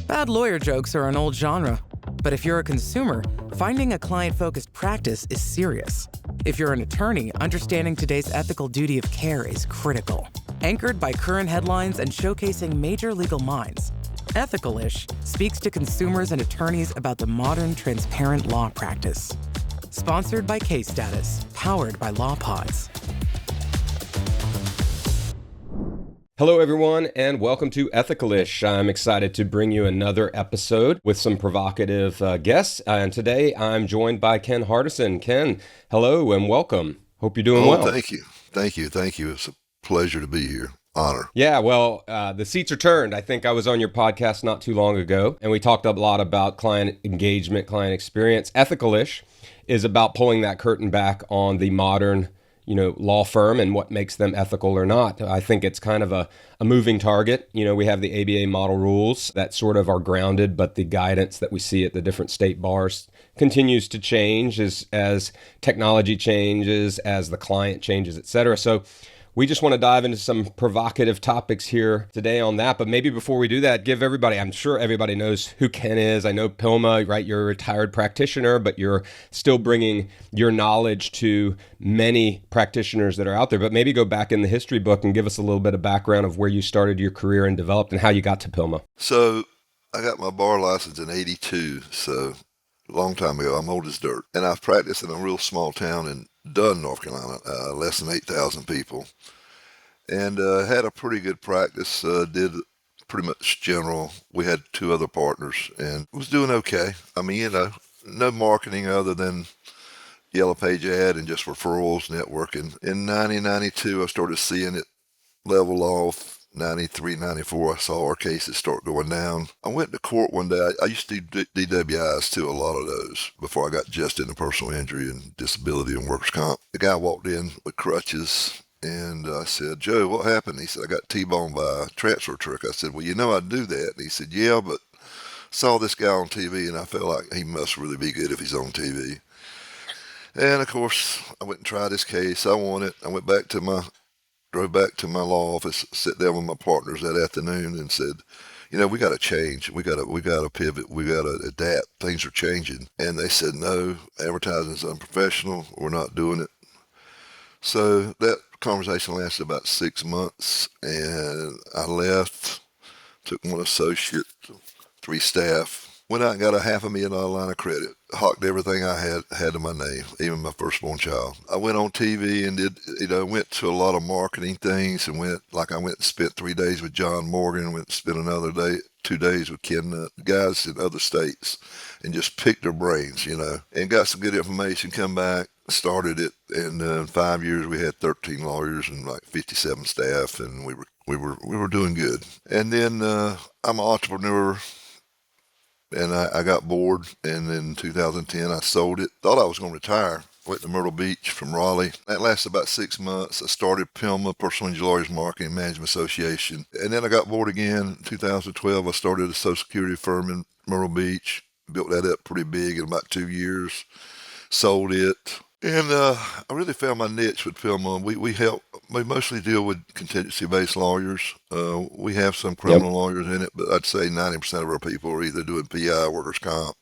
Bad lawyer jokes are an old genre. But if you're a consumer, finding a client-focused practice is serious. If you're an attorney, understanding today's ethical duty of care is critical. Anchored by current headlines and showcasing major legal minds, Ethical-ish speaks to consumers and attorneys about the modern, transparent law practice. Sponsored by Case Status, powered by LawPods. Hello, everyone, and welcome to Ethical-ish. I'm excited to bring you another episode with some provocative guests. And today I'm joined by Ken Hardison. Ken, hello and welcome. Hope you're doing well. Thank you. It's a pleasure to be here. Honor. Yeah, well, the seats are turned. I think I was on your podcast not too long ago, and we talked a lot about client engagement, client experience. Ethical-ish is about pulling that curtain back on the modern law firm and what makes them ethical or not. I think it's kind of a moving target. We have the ABA model rules that sort of are grounded, but the guidance that we see at the different state bars continues to change as technology changes, as the client changes, et cetera. So we just want to dive into some provocative topics here today on that. But maybe before we do that, give everybody, I'm sure everybody knows who Ken is. I know PILMMA, right? You're a retired practitioner, but you're still bringing your knowledge to many practitioners that are out there. But maybe go back in the history book and give us a little bit of background of where you started your career and developed and how you got to PILMMA. So I got my bar license in 82, so a long time ago. I'm old as dirt. And I've practiced in a real small town in Dunn, North Carolina, less than 8,000 people. And had a pretty good practice, did pretty much general. We had two other partners and was doing okay. I mean, no marketing other than Yellow Page ad and just referrals, networking. In 1992, I started seeing it level off. 93, 94, I saw our cases start going down. I went to court one day. I used to do DWIs too, a lot of those, before I got just into personal injury and disability and workers' comp. The guy walked in with crutches, and I said, "Joe, what happened?" He said, "I got T-boned by a transfer truck." I said, "Well, I do that." And he said, "Yeah, but saw this guy on TV, and I felt like he must really be good if he's on TV." And, of course, I went and tried this case. I won it. I drove back to my law office, sat down with my partners that afternoon and said, we got to change. We got to pivot. We got to adapt. Things are changing. And they said, "No, advertising is unprofessional. We're not doing it." So that conversation lasted about 6 months, and I left, took one associate, 3 staff, went out and got a $500,000 line of credit, hocked everything I had to my name, even my firstborn child. I went on TV and went to a lot of marketing things and went and spent 3 days with John Morgan, went and spent another 2 days with Ken Nutt, guys in other states, and just picked their brains, and got some good information, come back, started it, and in 5 years we had 13 lawyers and like 57 staff, and we were doing good. And then I'm an entrepreneur. And I got bored, and in 2010 I sold it. Thought I was going to retire. Went to Myrtle Beach from Raleigh. That lasted about 6 months. I started PILMMA, Personal Injury Lawyers Marketing Management Association. And then I got bored again. In 2012, I started a Social Security firm in Myrtle Beach. Built that up pretty big in about 2 years. Sold it. And I really found my niche with PILMMA. We mostly deal with contingency-based lawyers. We have some criminal lawyers in it, but I'd say 90% of our people are either doing PI, workers' comp,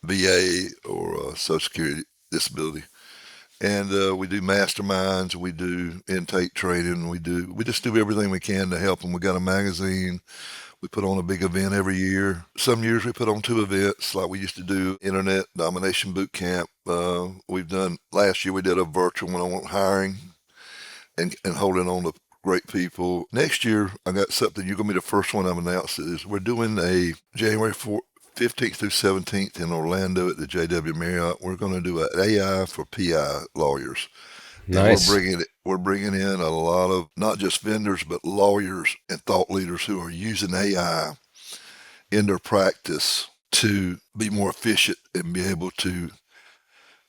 VA, or Social Security disability. And we do masterminds, we do intake training, we just do everything we can to help them. We got a magazine. We put on a big event every year. Some years we put on 2 events, like we used to do Internet Domination Boot Camp. Last year we did a virtual one on hiring and holding on to great people. Next year, I got something, you're going to be the first one I've announced, is we're doing a January 15th through 17th in Orlando at the JW Marriott. We're going to do an AI for PI lawyers. Nice. And we're bringing in a lot of not just vendors, but lawyers and thought leaders who are using AI in their practice to be more efficient and be able to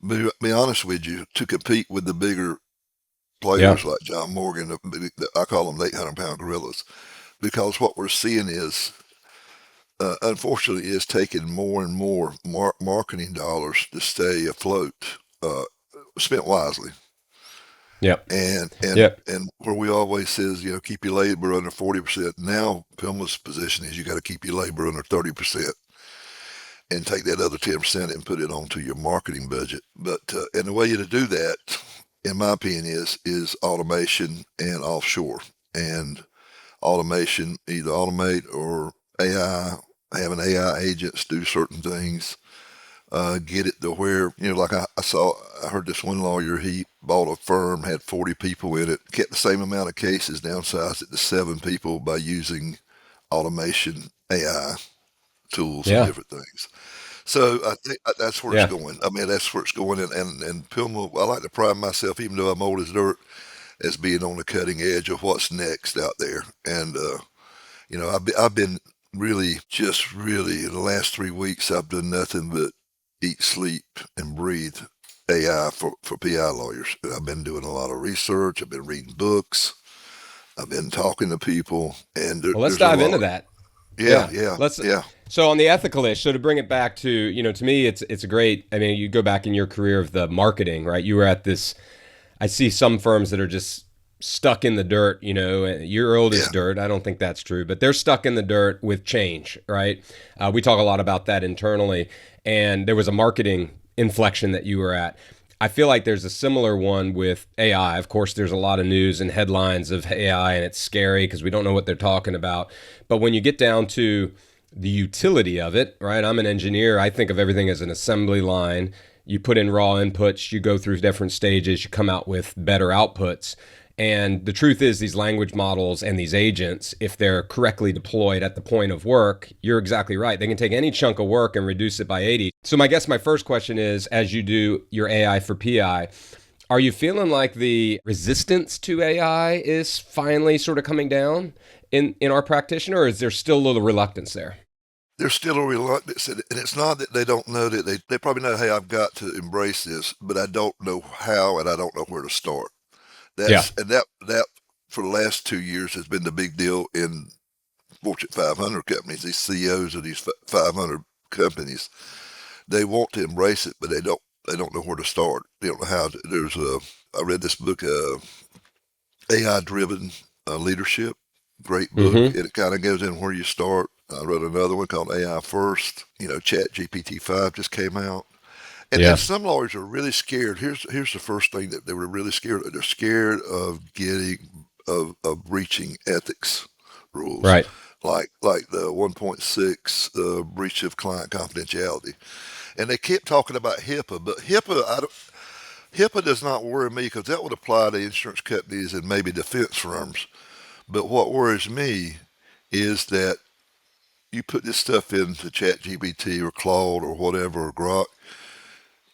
be honest with you, to compete with the bigger players like John Morgan. I call them the 800-pound gorillas, because what we're seeing is, unfortunately, is taking more and more marketing dollars to stay afloat, spent wisely. Yep. And where we always says, keep your labor under 40%. Now PILMMA's position is you got to keep your labor under 30% and take that other 10% and put it onto your marketing budget. But and the way to do that, in my opinion, is automation and offshore. And automation, either automate or AI, having AI agents do certain things, get it to where, like I heard this one lawyer, he bought a firm, had 40 people in it, kept the same amount of cases, downsized it to 7 people by using automation, AI tools and different things. So I think that's where it's going. I mean, that's where it's going. And PILMMA, I like to pride myself, even though I'm old as dirt, as being on the cutting edge of what's next out there. And, I've been really, in the last 3 weeks, I've done nothing but eat, sleep, and breathe AI for PI lawyers. I've been doing a lot of research. I've been reading books. I've been talking to people. And let's dive into that. Yeah. So on the ethical issue, so to bring it back to, to me, it's a great, I mean, you go back in your career of the marketing, right? You were at this, I see some firms that are just stuck in the dirt, your old is dirt. I don't think that's true, but they're stuck in the dirt with change, right? We talk a lot about that internally. And there was a marketing inflection that you were at. I feel like there's a similar one with AI. Of course, there's a lot of news and headlines of AI, and it's scary because we don't know what they're talking about. But when you get down to the utility of it, right? I'm an engineer. I think of everything as an assembly line. You put in raw inputs, you go through different stages, you come out with better outputs. And the truth is, these language models and these agents, if they're correctly deployed at the point of work, you're exactly right. They can take any chunk of work and reduce it by 80. So my first question is, as you do your AI for PI, are you feeling like the resistance to AI is finally sort of coming down in our practitioner, or is there still a little reluctance there? There's still a reluctance, and it's not that they don't know that they probably know, hey, I've got to embrace this, but I don't know how, and I don't know where to start. And that for the last 2 years has been the big deal in Fortune 500 companies. These CEOs of these 500 companies, they want to embrace it, but they don't know where to start. They don't know how to. I read this book, AI-driven leadership, great book. Mm-hmm. It kind of goes in where you start. I wrote another one called AI First. Chat GPT-5 just came out. And some lawyers are really scared. Here's the first thing that they were really scared of. They're scared of breaching ethics rules. Right. Like the 1.6 breach of client confidentiality. And they kept talking about HIPAA, but HIPAA does not worry me because that would apply to insurance companies and maybe defense firms. But what worries me is that you put this stuff into ChatGPT or Claude or whatever, or Grok,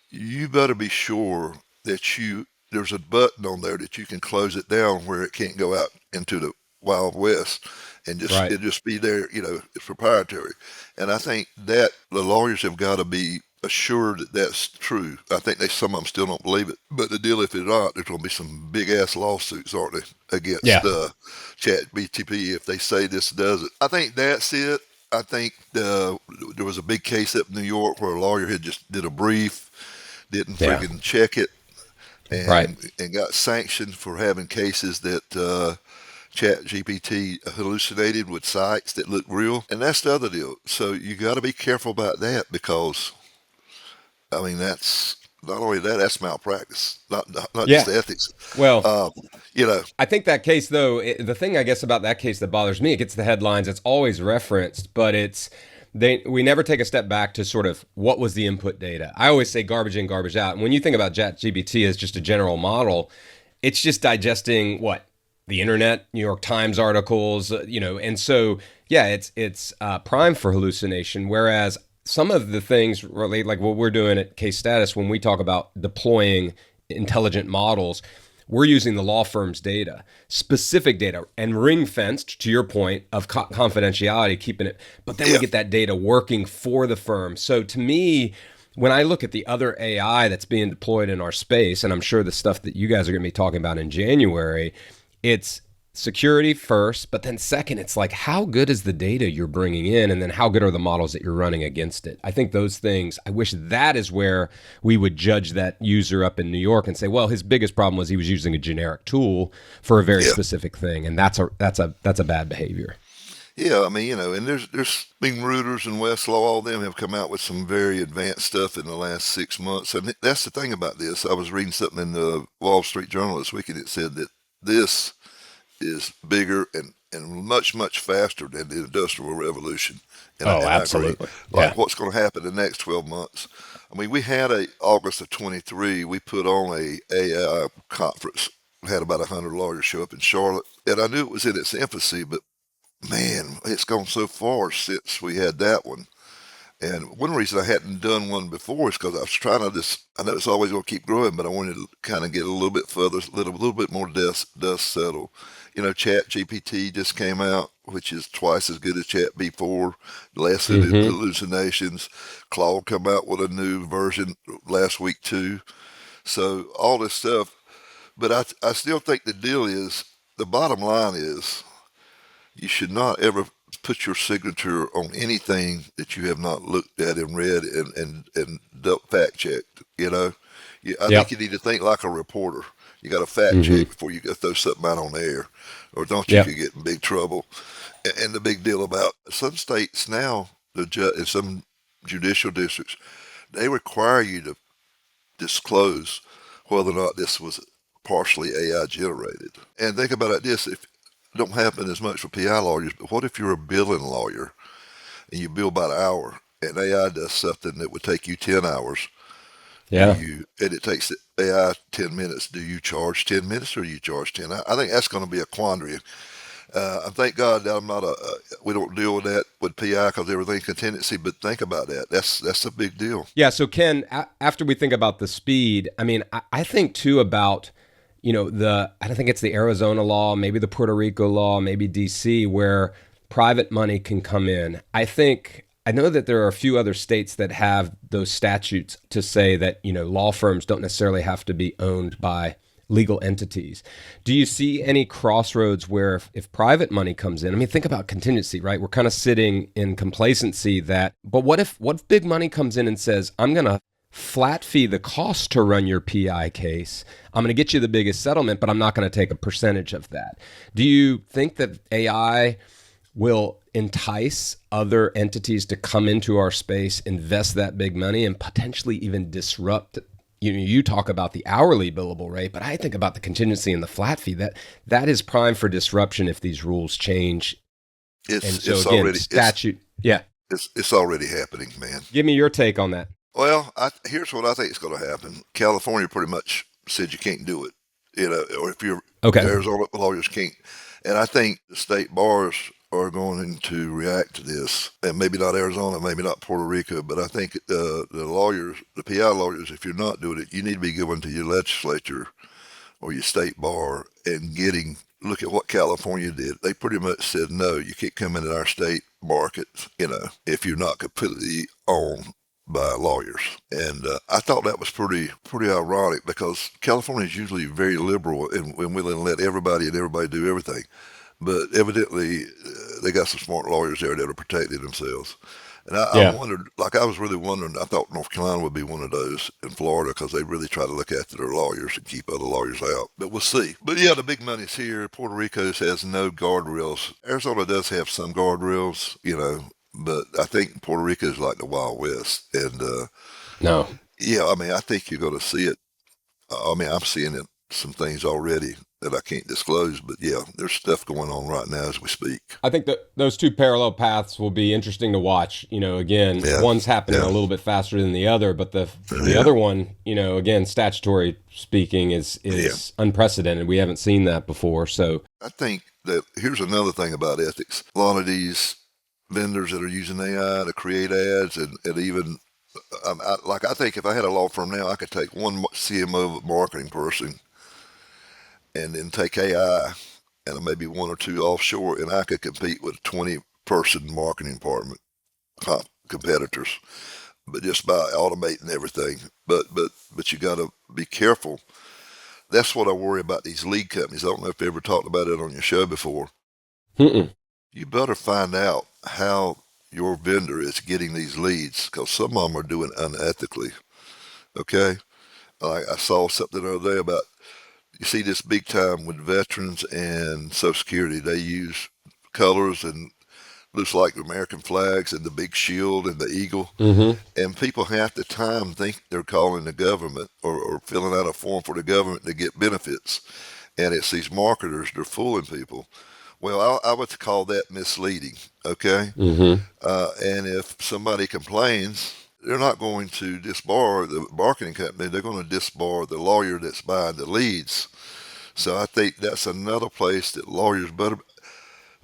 you better be sure that there's a button on there that you can close it down where it can't go out into the Wild West and it just be there, it's proprietary. And I think that the lawyers have got to be assured that that's true. I think some of them still don't believe it. But the deal, if it's not, there's going to be some big ass lawsuits, aren't they, against ChatGPT if they say this does it. I think that's it. I think there was a big case up in New York where a lawyer had just did a brief, didn't friggin' check it, and got sanctioned for having cases that ChatGPT hallucinated with sites that look real. And that's the other deal. So you got to be careful about that because, I mean, that's not only that's malpractice, not just ethics. Well, I think that case, though, the thing I guess about that case that bothers me, it gets the headlines, it's always referenced, but we never take a step back to sort of what was the input data. I always say garbage in, garbage out. And when you think about ChatGPT as just a general model, it's just digesting the internet, New York Times articles, and so it's prime for hallucination. Whereas some of the things really, like what we're doing at Case Status, when we talk about deploying intelligent models, we're using the law firm's data, specific data, and ring-fenced, to your point, of confidentiality, keeping it. But then we get that data working for the firm. So to me, when I look at the other AI that's being deployed in our space, and I'm sure the stuff that you guys are going to be talking about in January, it's security first, but then second, it's like, how good is the data you're bringing in? And then how good are the models that you're running against it? I think those things, I wish that is where we would judge that user up in New York and say, well, his biggest problem was he was using a generic tool for a very specific thing. And that's a bad behavior. Yeah, I mean, and there's been Reuters and Westlaw, all of them have come out with some very advanced stuff in the last 6 months. And that's the thing about this. I was reading something in the Wall Street Journal this week, and it said that this is bigger and much, much faster than the Industrial Revolution. And Absolutely. What's going to happen in the next 12 months. I mean, we had August of 23, we put on a AI conference. We had about 100 lawyers show up in Charlotte. And I knew it was in its infancy, but man, it's gone so far since we had that one. And one reason I hadn't done one before is because I was trying to I know it's always going to keep growing, but I wanted to kind of get a little bit further, a little bit more dust settled. Chat GPT just came out, which is twice as good as Chat B4, less hallucinations. Claude come out with a new version last week too. So all this stuff, but I still think the deal is, the bottom line is, you should not ever put your signature on anything that you have not looked at and read and fact checked. I think you need to think like a reporter. You got to fact check before you go throw something out on air, or don't you could get in big trouble. And the big deal about some states now, in some judicial districts, they require you to disclose whether or not this was partially AI generated. And think about this: if don't happen as much for PI lawyers, but what if you're a billing lawyer and you bill by the hour, and AI does something that would take you 10 hours? Yeah. And it takes AI 10 minutes. Do you charge 10 minutes or do you charge 10? I think that's going to be a quandary. I thank God that I'm not we don't deal with that with PI because everything's contingency, but think about that. That's a big deal. Yeah. So Ken, after we think about the speed, I mean, I think too about, I don't think it's the Arizona law, maybe the Puerto Rico law, maybe DC, where private money can come in. I know that there are a few other states that have those statutes to say that, law firms don't necessarily have to be owned by legal entities. Do you see any crossroads where if private money comes in, I mean, think about contingency, right? We're kind of sitting in complacency but what if big money comes in and says, I'm going to flat fee the cost to run your PI case. I'm going to get you the biggest settlement, but I'm not going to take a percentage of that. Do you think that AI will entice other entities to come into our space, invest that big money, and potentially even disrupt? You talk about the hourly billable rate, but I think about the contingency and the flat fee. That is prime for disruption if these rules change. It's already happening, man. Give me your take on that. Well, here's what I think is going to happen. California pretty much said you can't do it, or if you're Arizona lawyers can't. And I think the state bars are going to react to this, and maybe not Arizona, maybe not Puerto Rico, but I think the lawyers, the PI lawyers, if you're not doing it, you need to be going to your legislature or your state bar and look at what California did. They pretty much said, no, you can't come into our state market, if you're not completely owned by lawyers. And I thought that was pretty ironic, because California is usually very liberal and willing to let everybody do everything. But evidently, they got some smart lawyers there that are protecting themselves. And I wondered, I was really wondering, I thought North Carolina would be one of those in Florida, because they really try to look after their lawyers and keep other lawyers out. But we'll see. But yeah, the big money's here. Puerto Rico has no guardrails. Arizona does have some guardrails, but I think Puerto Rico is like the Wild West. And no. Yeah, I mean, I think you're going to see it. I'm seeing it, some things already that I can't disclose, but yeah, there's stuff going on right now as we speak. I think that those two parallel paths will be interesting to watch. Again, one's happening a little bit faster than the other, but the other one, again, statutory speaking, is unprecedented. We haven't seen that before. So I think that here's another thing about ethics. A lot of these vendors that are using AI to create ads and even I think if I had a law firm now, I could take one CMO marketing person and then take AI and maybe one or two offshore, and I could compete with a 20-person marketing department competitors, but just by automating everything. But you got to be careful That's what I worry about these lead companies. I don't know if you ever talked about it on your show before. Mm-mm. You better find out how your vendor is getting these leads, because some of them are doing unethically. Okay, like I saw something the other day about, you see this big time with veterans and Social Security. They use colors and looks like American flags and the big shield and the eagle. Mm-hmm. And people half the time think they're calling the government, or filling out a form for the government to get benefits. And it's these marketers, they're fooling people. Well, I would call that misleading, okay? Mm-hmm. And if somebody complains, they're not going to disbar the marketing company. They're going to disbar the lawyer that's buying the leads. So I think that's another place that lawyers better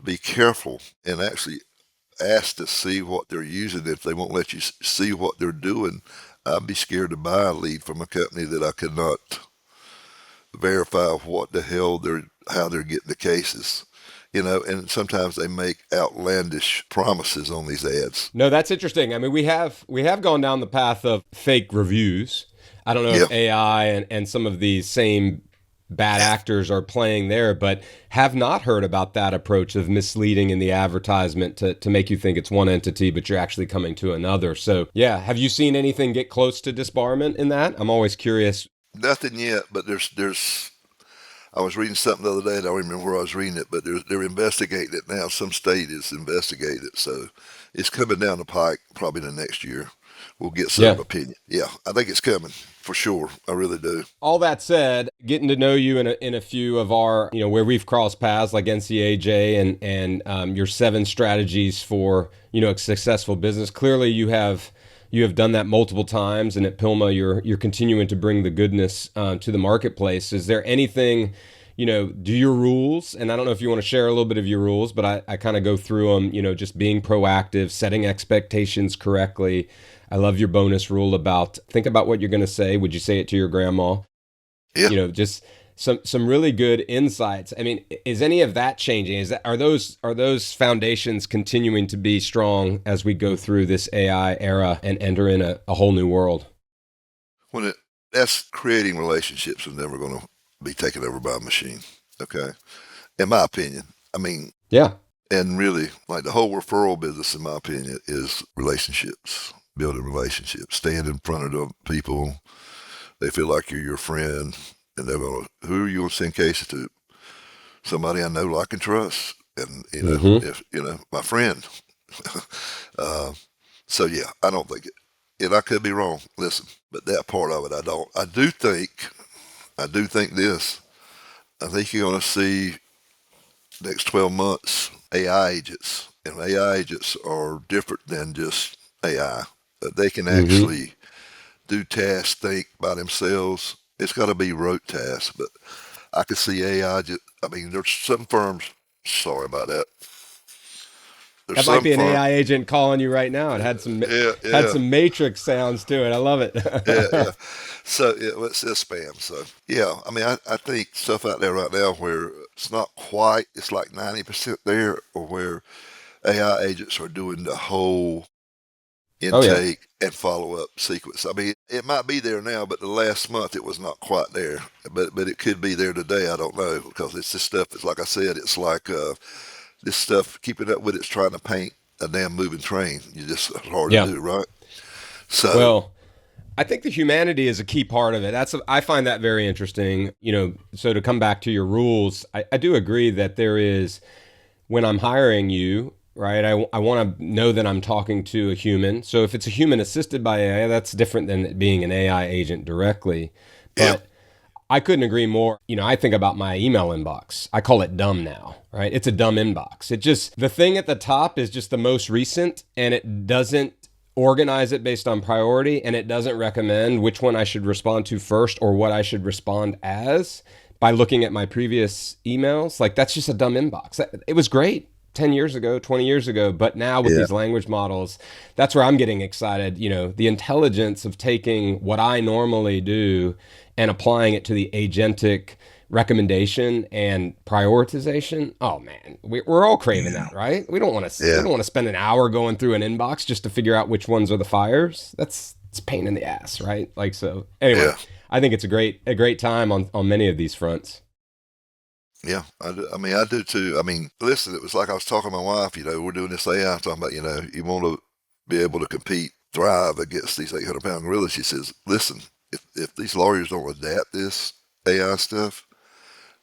be careful and actually ask to see what they're using. If they won't let you see what they're doing, I'd be scared to buy a lead from a company that I could not verify what the hell how they're getting the cases. And sometimes they make outlandish promises on these ads. No, that's interesting. I mean, we have gone down the path of fake reviews. I don't know Yeah. if AI and some of these same bad actors are playing there, but have not heard about that approach of misleading in the advertisement to make you think it's one entity, but you're actually coming to another. So, yeah, have you seen anything get close to disbarment in that? I'm always curious. Nothing yet, but there's. I was reading something the other day, and I don't remember where I was reading it, but they're investigating it now. Some state is investigating it, so it's coming down the pike probably the next year. We'll get some Yeah. opinion. Yeah, I think it's coming for sure. I really do. All that said, getting to know you in a few of our, where we've crossed paths, like NCAJ and your 7 strategies for, a successful business. Clearly, you have done that multiple times, and at PILMMA, you're continuing to bring the goodness to the marketplace. Is there anything, do your rules? And I don't know if you want to share a little bit of your rules, but I kind of go through them. Just being proactive, setting expectations correctly. I love your bonus rule about think about what you're going to say. Would you say it to your grandma? Yeah. Just some really good insights. I mean, is any of that changing? Are those foundations continuing to be strong as we go through this AI era and enter in a whole new world? That's creating relationships is never going to be taken over by a machine. Okay, in my opinion. I mean, Yeah. and really, like the whole referral business, in my opinion, is relationships, building relationships, staying in front of the people. They feel like you're your friend, and they're going to, who are you going to send cases to? Somebody I know, like, and trust, and Mm-hmm. if my friend. So yeah, I don't think it, and I could be wrong. Listen, but that part of it, I don't. I do think this. I think you're going to see next 12 months AI agents, and AI agents are different than just AI. They can Mm-hmm. actually do tasks, think by themselves. It's got to be rote tasks, but I could see AI. I mean, there's some firms. Sorry about that. There's That might some be an firm. AI agent calling you right now. It had Yeah, had yeah, some Matrix sounds to it. I love it. yeah. So it's spam. So yeah, I mean, I think stuff out there right now where it's not quite. It's like 90% there, or where AI agents are doing the whole Oh yeah. intake and follow up sequence. I mean, it might be there now, but the last month it was not quite there. But it could be there today. I don't know, because it's this stuff. It's like I said. It's like this stuff. Keeping up with it's trying to paint a damn moving train. It's hard to Yeah. do, right? So Well, I think the humanity is a key part of it. I find that very interesting. So to come back to your rules, I do agree that there is, when I'm hiring you, right, I want to know that I'm talking to a human. So if it's a human assisted by AI, that's different than it being an AI agent directly. yeah, But I couldn't agree more. I think about my email inbox. I call it dumb now, right? It's a dumb inbox. The thing at the top is just the most recent, and it doesn't organize it based on priority, and it doesn't recommend which one I should respond to first or what I should respond as by looking at my previous emails. Like, that's just a dumb inbox. It was great 10 years ago, 20 years ago, but now with yeah, these language models, that's where I'm getting excited. The intelligence of taking what I normally do and applying it to the agentic recommendation and prioritization. Oh man, we're all craving that, right? We don't want to yeah, spend an hour going through an inbox just to figure out which ones are the fires. It's a pain in the ass, right? Like, so anyway, yeah. I think it's a great time on many of these fronts. Yeah, I do too. I mean, listen, it was like I was talking to my wife, we're doing this AI, talking about, you want to be able to thrive against these 800-pound gorillas. She says, listen, if these lawyers don't adapt this AI stuff,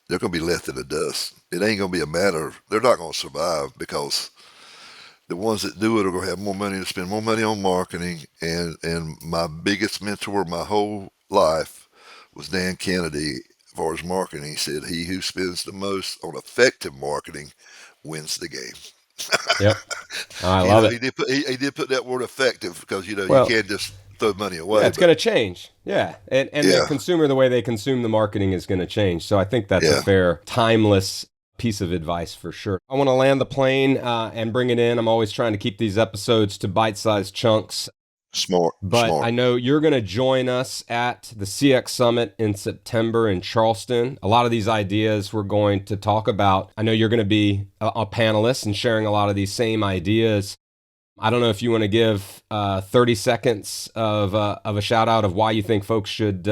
they're going to be left in the dust. It ain't going to be a matter of, they're not going to survive, because the ones that do it are going to have more money to spend more money on marketing. And my biggest mentor my whole life was Dan Kennedy. As far as marketing, he said, he who spends the most on effective marketing wins the game. Yep. I love it. He did put that word effective, because, you Well, can't just throw money away. Yeah, it's going to change. Yeah. And Yeah. the consumer, the way they consume the marketing is going to change. So I think that's Yeah. a fair, timeless piece of advice for sure. I want to land the plane and bring it in. I'm always trying to keep these episodes to bite-sized chunks. Smart. But I know you're going to join us at the CX Summit in September in Charleston. A lot of these ideas we're going to talk about. I know you're going to be a panelist and sharing a lot of these same ideas. I don't know if you want to give 30 seconds of a shout out of why you think folks should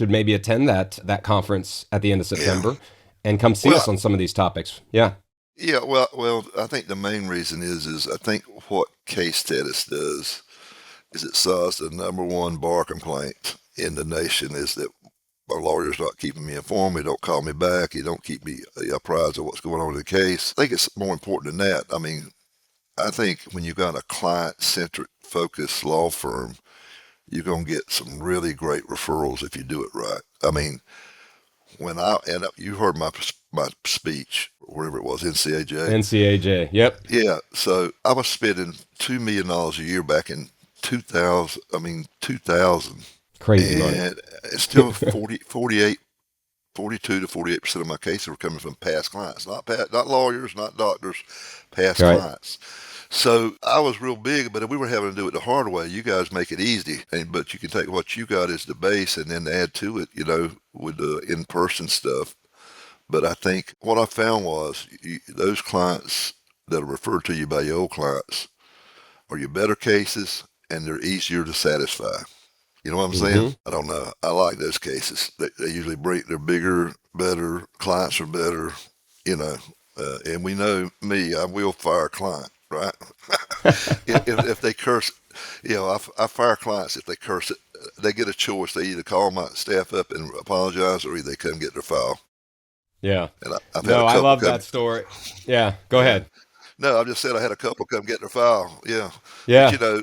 maybe attend that conference at the end of September and come see us on some of these topics. Yeah. Yeah, well, I think the main reason is I think what case status does is it solves the number one bar complaint in the nation, is that our lawyer's not keeping me informed. He don't call me back. He don't keep me apprised of what's going on in the case. I think it's more important than that. I mean, I think when you've got a client-centric, focused law firm, you're going to get some really great referrals if you do it right. I mean, you heard my speech, wherever it was, NCAJ, yep. Yeah, so I was spending $2 million a year back in 2000. Crazy money. And it's still 42 to 48% of my cases were coming from past clients, not lawyers, not doctors, past clients. So I was real big, but if we were having to do it the hard way, you guys make it easy. But you can take what you got as the base and then add to it, with the in-person stuff. But I think what I found was those clients that are referred to you by your old clients are your better cases, and they're easier to satisfy. You know what I'm saying? I don't know. I like those cases. They usually they're bigger, better, clients are better, and we know me, I will fire a client, right? if they curse, I fire clients if they curse it. They get a choice. They either call my staff up and apologize, or either they come get their file. Yeah. And I love that story. Yeah, go ahead. No, I just said I had a couple come get their file. Yeah. Yeah.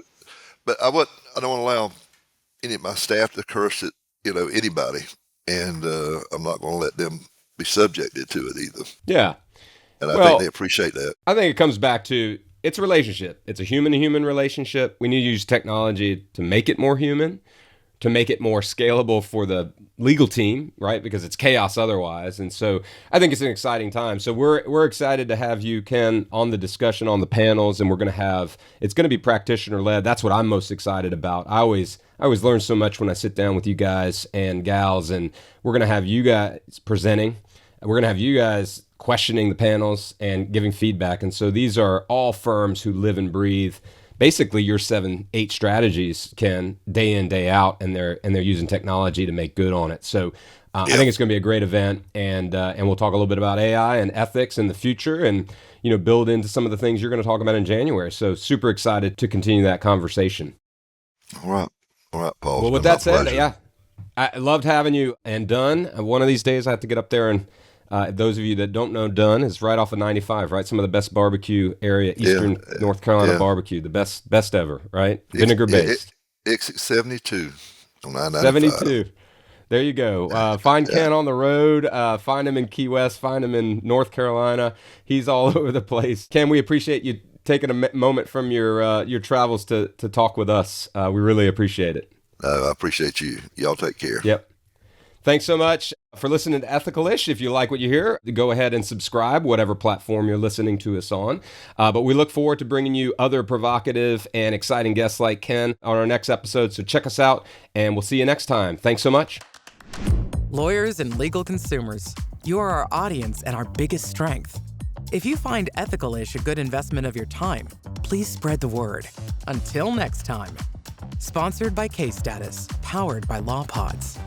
But I don't want to allow any of my staff to curse at, anybody. And I'm not going to let them be subjected to it either. Yeah. And I think they appreciate that. I think it comes back to, it's a relationship. It's a human-to-human relationship. We need to use technology to make it more human, to make it more scalable for the legal team, right? Because it's chaos otherwise. And so I think it's an exciting time. So we're excited to have you, Ken, on the discussion, on the panels, and it's going to be practitioner led. That's what I'm most excited about. I always learn so much when I sit down with you guys and gals, and we're going to have you guys presenting. We're going to have you guys questioning the panels and giving feedback. And so these are all firms who live and breathe basically your 7-8 strategies, Ken, day in, day out, and they're using technology to make good on it. So I think it's going to be a great event, and we'll talk a little bit about AI and ethics in the future, and build into some of the things you're going to talk about in January. So super excited to continue that conversation. All right, Paul. Well, with that said, I loved having you. And Dunn, one of these days I have to get up there, and those of you that don't know, Dunn is right off of 95, right? Some of the best barbecue area, Eastern North Carolina barbecue, the best ever, right? Vinegar based. Exit 72 on 72. There you go. Find Ken on the road. Find him in Key West. Find him in North Carolina. He's all over the place. Ken, we appreciate you taking a moment from your travels to talk with us. We really appreciate it. I appreciate you. Y'all take care. Yep. Thanks so much for listening to Ethical-ish. If you like what you hear, go ahead and subscribe, whatever platform you're listening to us on. But we look forward to bringing you other provocative and exciting guests like Ken on our next episode. So check us out, and we'll see you next time. Thanks so much. Lawyers and legal consumers, you are our audience and our biggest strength. If you find Ethical-ish a good investment of your time, please spread the word. Until next time. Sponsored by Case Status, powered by Law Pods.